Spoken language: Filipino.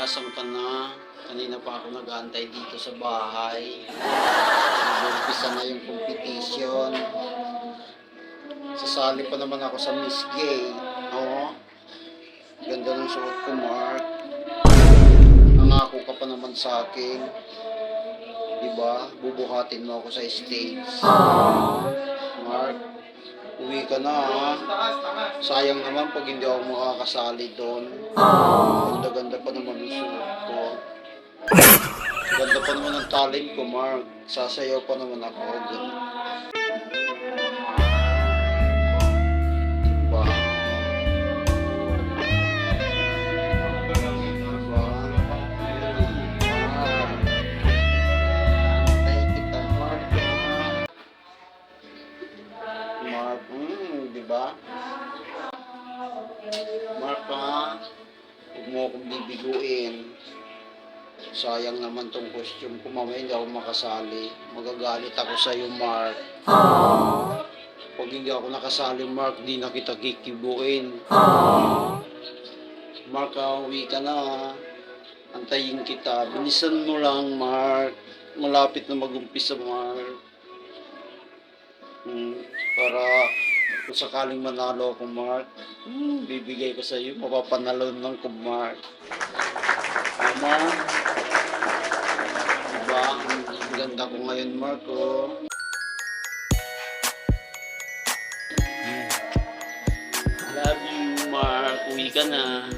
Asan ka na? Kanina pa ako nag-aantay dito sa bahay. Nag-umpisa na yung competition. Sasali pa naman ako sa Miss Gay. Oo. Ganda ng suot ko, Mark. Nangako ka pa naman sa akin. Diba? Bubuhatin mo ako sa stage. Mark, uwi ka na ha. Sayang naman pag hindi ako makakasali doon. Ganda-ganda pa naman ang suot ko. Ganda pa naman ang talent ko, Mark. Sasayaw pa naman ako. Ganun. Diba? Diba? Antay kita, Mark. Mark, diba? Mark, ha? Huwag mo akong bibiguin. Sayang naman tong costume ko. Mamaya hindi ako makasali. Magagalit ako sa iyo, Mark. Pag hindi ako nakasali, Mark, di na kita kikibuin. Mark, uwi ka na. Antayin kita. Binisan mo lang, Mark. Malapit na mag-umpisa, Mark. Para kung sakaling manalo ako, Mark, bibigay ko sa iyo. Mapapanalo ng ko, Mark. Tama? Diba? Ang ganda ko ngayon, Mark, oh. Love you, Mark. Uwi ka na.